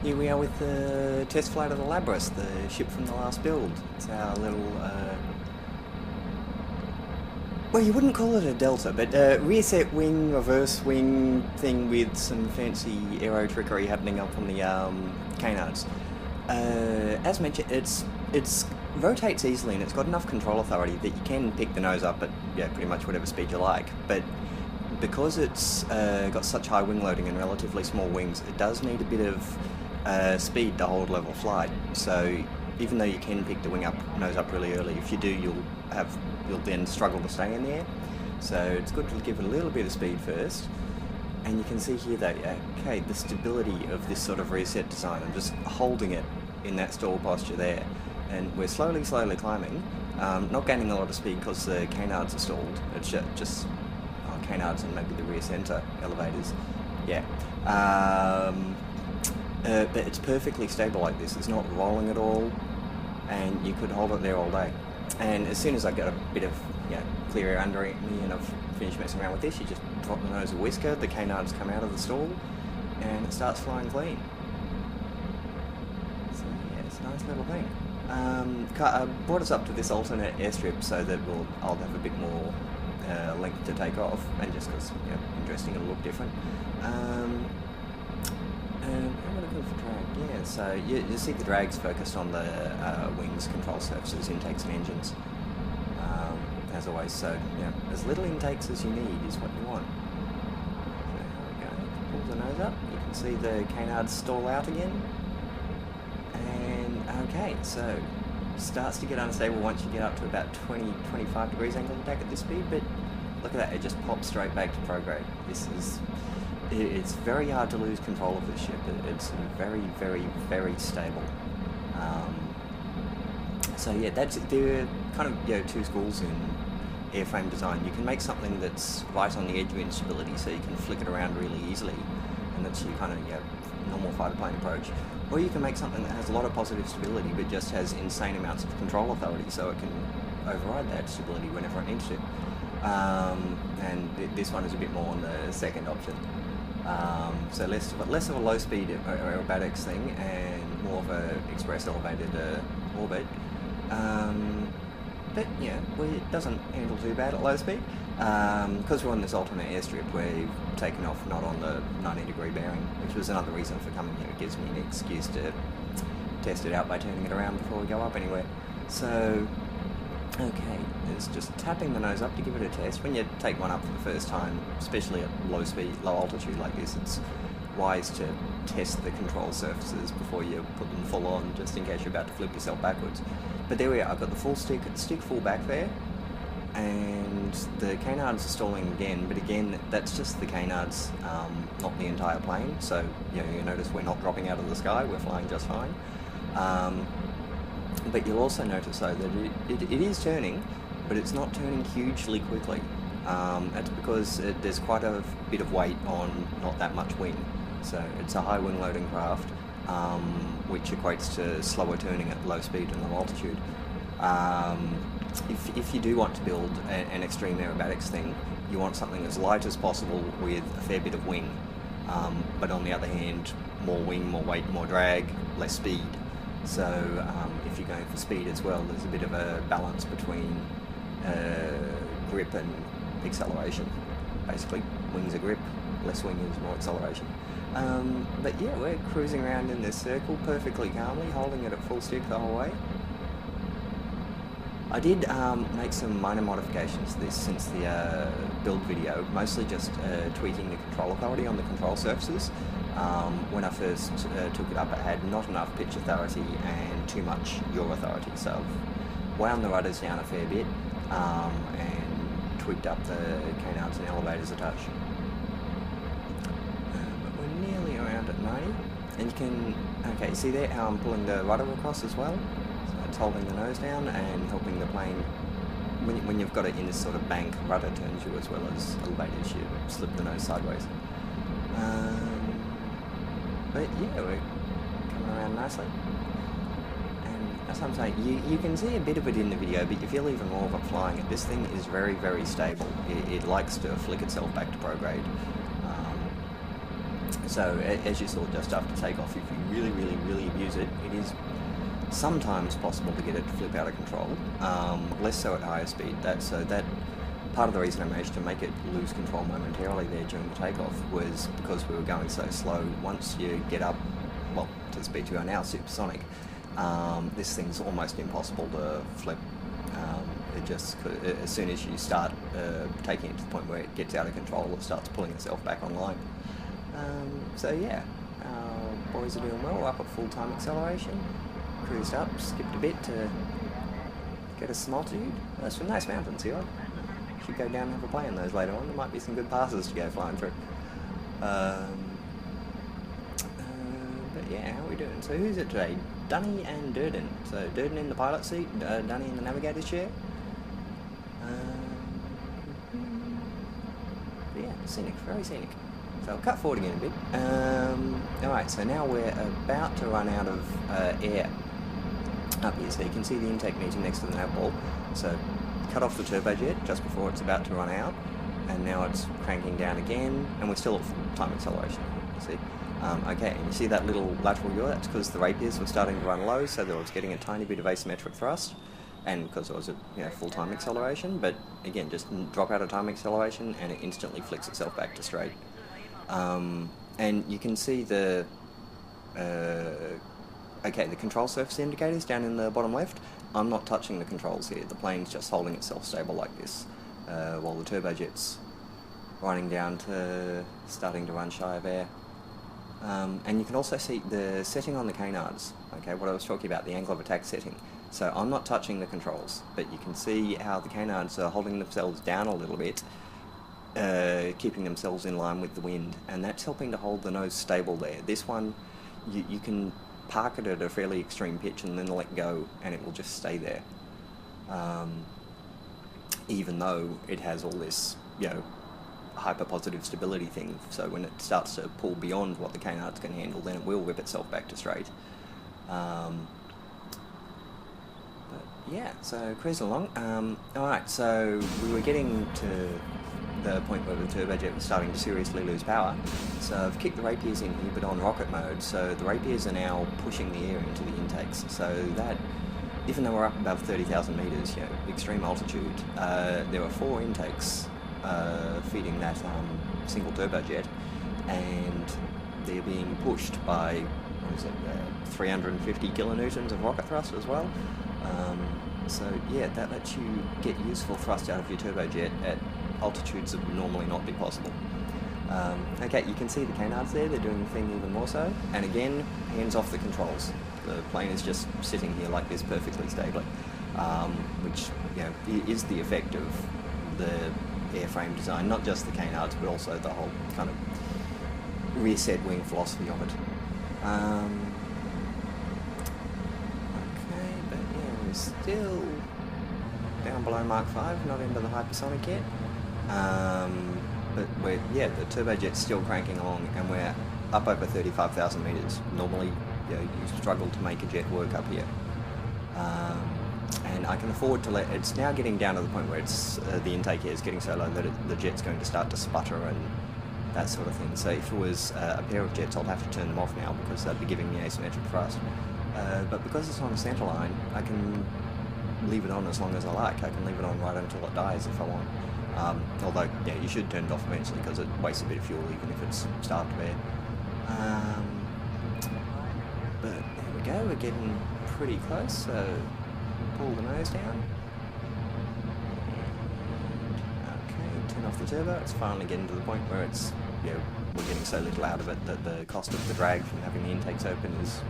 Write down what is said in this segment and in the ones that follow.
Here we are with the test flight of the Labrys, the ship from the last build. It's our little, well, you wouldn't call it a delta, but rear set wing, reverse wing thing with some fancy aero trickery happening up on the canards. As mentioned, it's rotates easily and it's got enough control authority that you can pick the nose up at pretty much whatever speed you like. But because it's got such high wing loading and relatively small wings, it does need a bit of speed to hold level flight. So even though you can pick the nose up really early, if you do, you'll then struggle to stay in the air. So it's good to give it a little bit of speed first. And you can see here that, okay, the stability of this sort of reset design, I'm just holding it in that stall posture there. And we're slowly climbing, not gaining a lot of speed because the canards are stalled. It's just canards and maybe the rear centre elevators, yeah. But it's perfectly stable like this. It's not rolling at all, and you could hold it there all day. And as soon as I get a bit of clear air under me and I've finished messing around with this, you just drop the nose a whisker, the canards come out of the stall, and it starts flying clean. So yeah, it's a nice little thing. I brought us up to this alternate airstrip so that I'll have a bit more length to take off, and just because interesting, it'll look different. I'm looking for drag. Yeah, so you see the drag's focused on the wings, control surfaces, intakes, and engines. As always, so as little intakes as you need is what you want. So there we go. Pull the nose up. You can see the canards stall out again. And okay, so starts to get unstable once you get up to about 20-25 degrees angle of attack at this speed, but look at that, it just pops straight back to prograde. It's very hard to lose control of this ship. It's very stable. So yeah, there are kind of two schools in airframe design. You can make something that's right on the edge of instability, so you can flick it around really easily, and that's your kind of normal fighter plane approach. Or you can make something that has a lot of positive stability but just has insane amounts of control authority, so it can override that stability whenever it needs to. And this one is a bit more on the second option. So less of a low speed aerobatics thing and more of a express elevated orbit. But it doesn't handle too bad at low speed. Because we're on this alternate airstrip, we've taken off not on the 90-degree bearing, which was another reason for coming here. It gives me an excuse to test it out by turning it around before we go up anywhere. So, okay, it's just tapping the nose up to give it a test. When you take one up for the first time, especially at low speed, low altitude like this, it's wise to test the control surfaces before you put them full on, just in case you're about to flip yourself backwards. But there we are, I've got the full stick full back there, and the canards are stalling again, but again, that's just the canards, not the entire plane. So, you notice we're not dropping out of the sky, we're flying just fine. But you'll also notice though that it is turning, but it's not turning hugely quickly. It's because there's quite a bit of weight on not that much wing. So it's a high wing loading craft, which equates to slower turning at low speed and low altitude. If you do want to build an extreme aerobatics thing, you want something as light as possible with a fair bit of wing, but on the other hand, more wing, more weight, more drag, less speed. So if you're going for speed as well, there's a bit of a balance between grip and acceleration. Basically, wings are grip, less wing is more acceleration. But yeah, we're cruising around in this circle perfectly calmly, holding it at full stick the whole way. I did make some minor modifications to this since the build video, mostly just tweaking the control authority on the control surfaces. When I first took it up, it had not enough pitch authority and too much yaw authority, so I've wound the rudders down a fair bit and tweaked up the canards and elevators a touch. But we're nearly around at 90, and you can, okay, see there how I'm pulling the rudder across as well? It's holding the nose down and helping the plane, when you've got it in this sort of bank, rudder turns you as well as elevators, you slip the nose sideways. But yeah, we're coming around nicely. And as I'm saying, you can see a bit of it in the video, but you feel even more of it flying it. This thing is very stable. It likes to flick itself back to prograde. So as you saw just after takeoff, if you really abuse it, it is sometimes possible to get it to flip out of control. Less so at higher speed. That part of the reason I managed to make it lose control momentarily there during the takeoff was because we were going so slow. Once you get up, well, to the speed we are now, supersonic, this thing's almost impossible to flip. It just, as soon as you start taking it to the point where it gets out of control, it starts pulling itself back online. So yeah, our boys are doing well. We're up at full time acceleration. Cruised up, skipped a bit to get us some altitude. There's some nice mountains here. Should go down and have a play in those later on. There might be some good passes to go flying through. But yeah, how are we doing? So who's it today? Dunny and Durden. So Durden in the pilot seat, Dunny in the navigator's chair. But yeah, scenic, very scenic. So I'll cut forward again a bit. Alright, so now we're about to run out of air up here. So you can see the intake meter next to the nav ball. So cut off the turbojet just before it's about to run out, and now it's cranking down again, and we're still at full time acceleration, you see. Okay, and you see that little lateral yaw? That's because the rapiers were starting to run low, so that I was getting a tiny bit of asymmetric thrust, and because it was at full time acceleration, but again, just drop out of time acceleration and it instantly flicks itself back to straight. And you can see the the control surface indicators down in the bottom left. I'm not touching the controls here. The plane's just holding itself stable like this, while the turbojet's running down to starting to run shy of air. And you can also see the setting on the canards, okay, what I was talking about, the angle of attack setting. So I'm not touching the controls, but you can see how the canards are holding themselves down a little bit, keeping themselves in line with the wind, and that's helping to hold the nose stable there. This one, you can park it at a fairly extreme pitch and then let go and it will just stay there, even though it has all this hyper positive stability thing. So when it starts to pull beyond what the canards can handle, then it will whip itself back to straight. But yeah, so cruising along. Alright, so we were getting to the point where the turbojet was starting to seriously lose power, so I've kicked the rapiers in here but on rocket mode, so the rapiers are now pushing the air into the intakes, so that, even though we're up above 30,000 metres, extreme altitude, there are 4 intakes feeding that single turbojet, and they're being pushed by, 350 kilonewtons of rocket thrust as well. So yeah, that lets you get useful thrust out of your turbojet at altitudes that would normally not be possible. Okay, you can see the canards there, they're doing the thing even more so, and again, hands off the controls. The plane is just sitting here like this perfectly stably, which is the effect of the airframe design, not just the canards but also the whole kind of rear-set wing philosophy of it. Okay, but yeah, we're still down below Mach 5, not into the hypersonic yet. But the turbojet's still cranking along, and we're up over 35,000 metres. Normally, you struggle to make a jet work up here. And I can afford to let, it's now getting down to the point where it's, the intake here is getting so low that the jet's going to start to sputter and that sort of thing. So if it was a pair of jets, I'd have to turn them off now because they'd be giving me asymmetric thrust. But because it's on a centerline, I can leave it on as long as I like. I can leave it on right until it dies if I want. Although, you should turn it off eventually because it wastes a bit of fuel even if it's starved of air. But there we go, we're getting pretty close, so pull the nose down. Okay, turn off the turbo. It's finally getting to the point where it's, we're getting so little out of it that the cost of the drag from having the intakes open is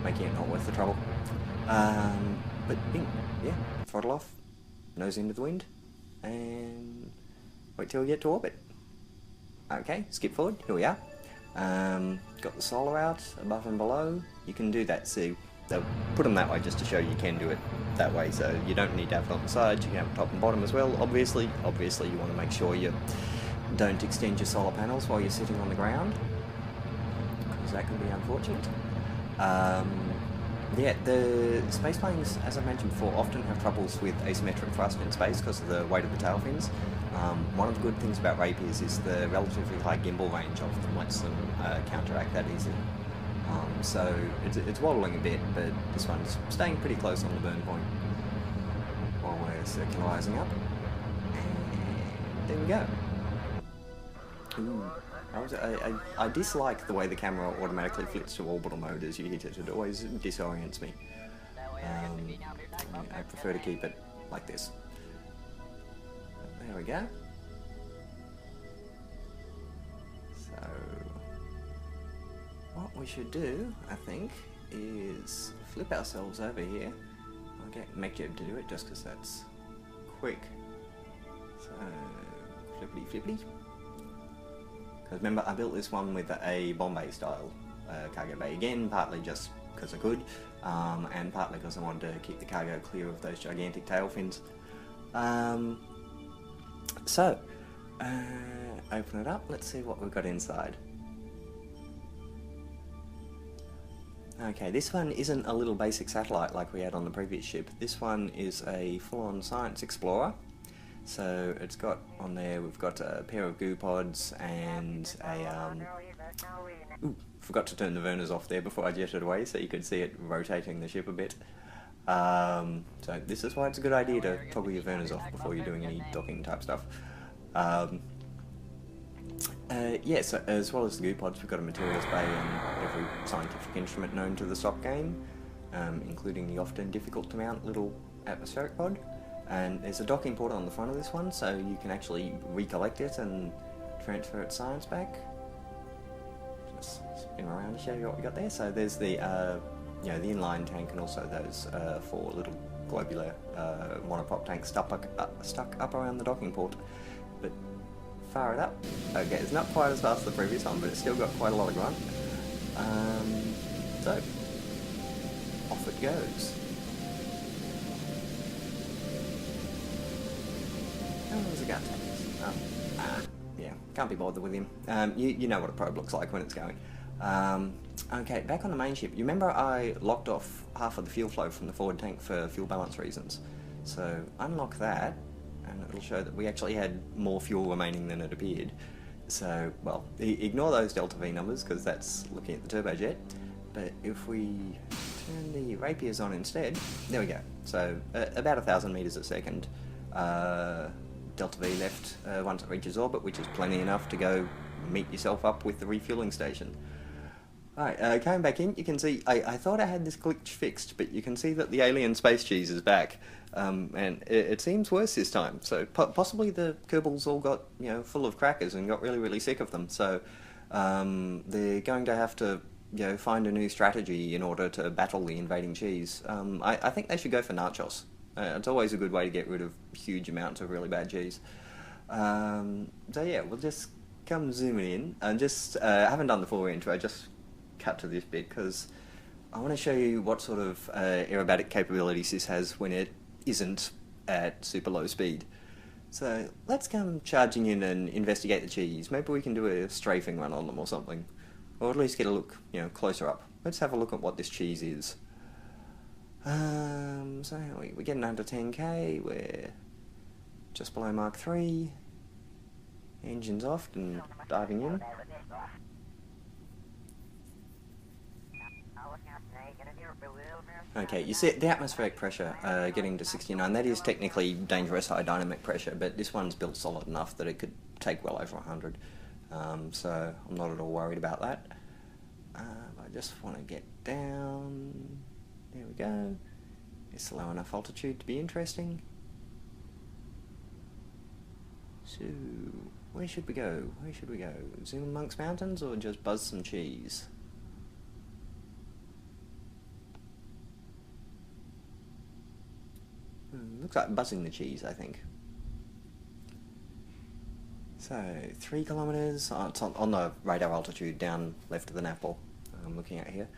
making it not worth the trouble. But throttle off, nose into the wind, and wait till we get to orbit. Okay, skip forward, here we are. Got the solar out, above and below. You can do that, so they'll put them that way just to show you can do it that way, so you don't need to have it on the sides, you can have it top and bottom as well. Obviously you want to make sure you don't extend your solar panels while you're sitting on the ground, because that can be unfortunate. Yeah, the space planes, as I mentioned before, often have troubles with asymmetric thrust in space because of the weight of the tail fins. One of the good things about Rapiers is the relatively high gimbal range of them lets them counteract that easily. So it's wobbling a bit, but this one's staying pretty close on the burn point while we're circularising up. And there we go. Ooh. I dislike the way the camera automatically flips to orbital mode as you hit it. It always disorients me. I prefer to keep it like this. There we go. So, what we should do, I think, is flip ourselves over here. I'll get MechJeb to do it just because that's quick. So, flippity flippity. Because remember, I built this one with a Bombay style cargo bay, again partly just because I could, and partly because I wanted to keep the cargo clear of those gigantic tail fins. So, open it up, let's see what we've got inside. Okay, this one isn't a little basic satellite like we had on the previous ship. This one is a full-on science explorer. So it's got on there, we've got a pair of goo pods and a, ooh, forgot to turn the Verners off there before I jetted away so you could see it rotating the ship a bit. So this is why it's a good idea to toggle your Verners off before you're doing any docking type stuff. Yeah, so as well as the goo pods, we've got a materials bay and every scientific instrument known to the stock game, including the often difficult to mount little atmospheric pod. And there's a docking port on the front of this one, so you can actually recollect it and transfer its science back. Just spin around to show you what we got there. So there's the, you know, the inline tank and also those 4 little globular monopop tanks stuck up around the docking port. But fire it up. Okay, it's not quite as fast as the previous one, but it's still got quite a lot of grunt. So off it goes. How long does it go? Yeah, can't be bothered with him. You know what a probe looks like when it's going. Okay, back on the main ship. You remember I locked off half of the fuel flow from the forward tank for fuel balance reasons. So unlock that, and it'll show that we actually had more fuel remaining than it appeared. So, well, ignore those delta V numbers because that's looking at the turbojet. But if we turn the Rapiers on instead, there we go. So about 1,000 meters a second. Delta V left once it reaches orbit, which is plenty enough to go meet yourself up with the refueling station. Alright, coming back in, you can see, I thought I had this glitch fixed, but you can see that the alien space cheese is back, and it seems worse this time. So possibly the Kerbals all got, you know, full of crackers and got really, really sick of them. So they're going to have to, you know, find a new strategy in order to battle the invading cheese. I think they should go for nachos. It's always a good way to get rid of huge amounts of really bad cheese. So yeah, we'll just come zooming in. And just, I haven't done the full intro, just cut to this bit because I want to show you what sort of aerobatic capabilities this has when it isn't at super low speed. So let's come charging in and investigate the cheese. Maybe we can do a strafing run on them or something. Or at least get a look, you know, closer up. Let's have a look at what this cheese is. So we're getting under 10k, we're just below Mark 3, engines off and diving in. Okay, you see the atmospheric pressure getting to 69, that is technically dangerous high dynamic pressure, but this one's built solid enough that it could take well over 100, so I'm not at all worried about that. I just want to get down. There we go. It's low enough altitude to be interesting. So, where should we go? Where should we go? Zoom amongst mountains or just buzz some cheese? Looks like buzzing the cheese, I think. So, 3 kilometers. Oh, it's on the radar altitude down left of the nav ball I'm looking at here.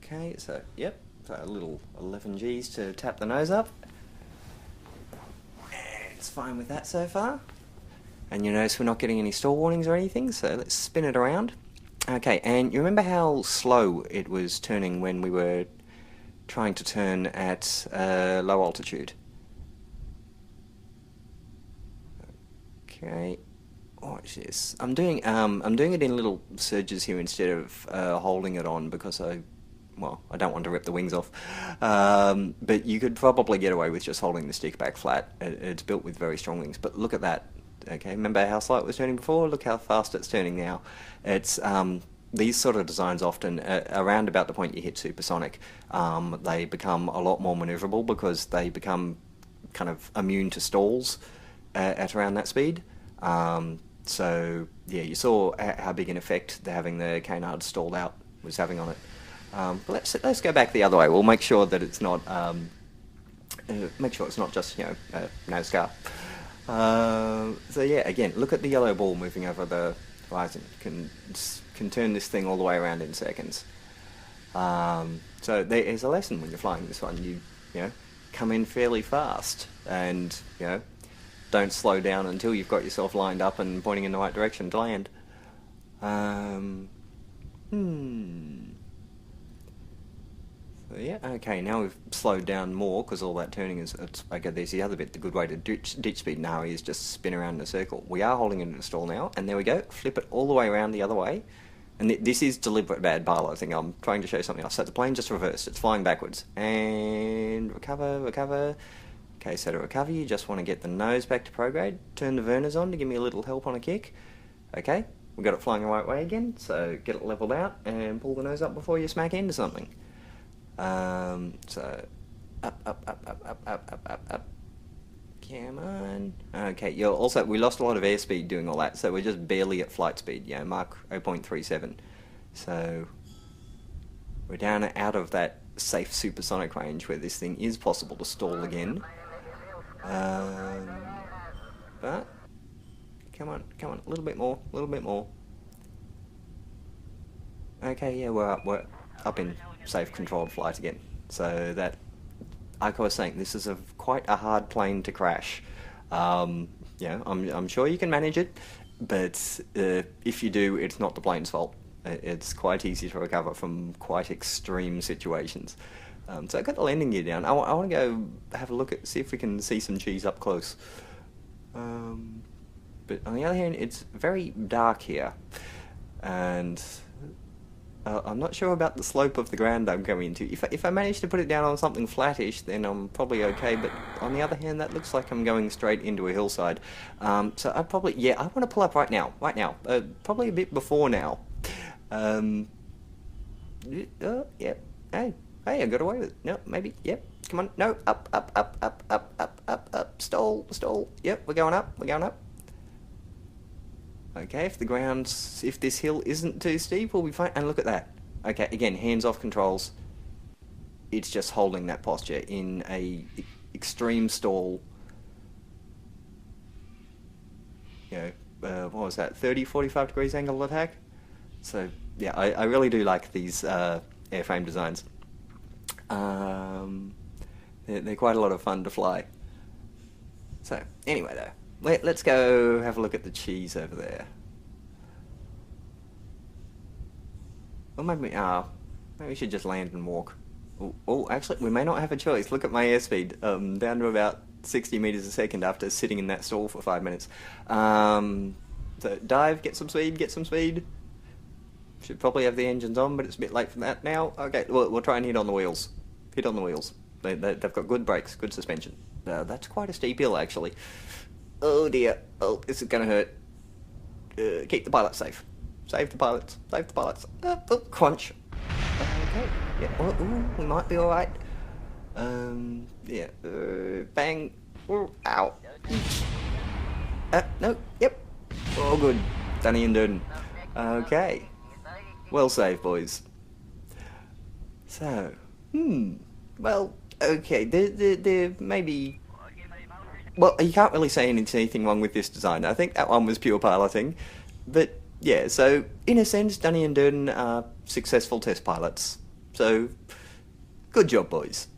Okay, so, yep. So a little 11 Gs to tap the nose up. It's fine with that so far. And you notice we're not getting any stall warnings or anything, so let's spin it around. Okay, and you remember how slow it was turning when we were trying to turn at low altitude. Okay, watch this. I'm doing it in little surges here instead of holding it on because well, I don't want to rip the wings off. But you could probably get away with just holding the stick back flat. It's built with very strong wings. But look at that. Okay, remember how slow it was turning before? Look how fast it's turning now. It's these sort of designs often, around about the point you hit supersonic, they become a lot more maneuverable because they become kind of immune to stalls at around that speed. So yeah, you saw how big an effect having the canards stalled out was having on it. But let's go back the other way. We'll make sure that it's not just no scar. So yeah, again, look at the yellow ball moving over the horizon. Can turn this thing all the way around in seconds. So there is a lesson when you're flying this one. You come in fairly fast and don't slow down until you've got yourself lined up and pointing in the right direction to land. So yeah, okay, now we've slowed down more because all that turning is, okay, there's the other bit. The good way to ditch speed now is just spin around in a circle. We are holding it in a stall now, and there we go. Flip it all the way around the other way. And this is deliberate bad piloting. I'm trying to show you something else. So the plane just reversed. It's flying backwards. And recover. Okay, so to recover, you just want to get the nose back to prograde. Turn the Verners on to give me a little help on a kick. Okay, we got it flying the right way again. So get it leveled out and pull the nose up before you smack into something. So up. Come on. Okay, we lost a lot of airspeed doing all that, so we're just barely at flight speed, Mach 0.37. So we're down out of that safe supersonic range where this thing is possible to stall again. But come on, a little bit more. Okay, yeah, we're up in safe controlled flight again. So that, like I was saying, this is quite a hard plane to crash. I'm sure you can manage it, but if you do, it's not the plane's fault. It's quite easy to recover from quite extreme situations. So I got the landing gear down. I want to go have a look see if we can see some cheese up close. But on the other hand, it's very dark here, and I'm not sure about the slope of the ground I'm going into. If I manage to put it down on something flattish, then I'm probably okay, but on the other hand, that looks like I'm going straight into a hillside. So I want to pull up right now, probably a bit before now. Yep, hey, I got away with it. No, maybe, yep, come on, no, up, stall, yep, we're going up. Okay, if this hill isn't too steep, we'll be fine. And look at that. Okay, again, hands off controls. It's just holding that posture in a extreme stall. What was that? 30, 45 degrees angle attack? So, yeah, I really do like these airframe designs. They're quite a lot of fun to fly. So, anyway though. Let's go have a look at the cheese over there. Or maybe we should just land and walk. Oh, actually, we may not have a choice. Look at my airspeed, down to about 60 meters a second after sitting in that stall for 5 minutes. So dive, get some speed. Should probably have the engines on, but it's a bit late for that now. Okay, we'll try and hit on the wheels. They've got good brakes, good suspension. That's quite a steep hill, actually. Oh dear. Oh, this is gonna hurt. Keep the pilots safe. Save the pilots. Crunch. Okay. Yeah. We might be alright. Yeah. Bang. Ow. No. Yep. Oh, good. Dunny and Durden. Okay. Well saved, boys. So, well, okay. There may be. Well, you can't really say anything wrong with this design. I think that one was pure piloting. But, yeah, so, in a sense, Dunny and Durden are successful test pilots. So, good job, boys.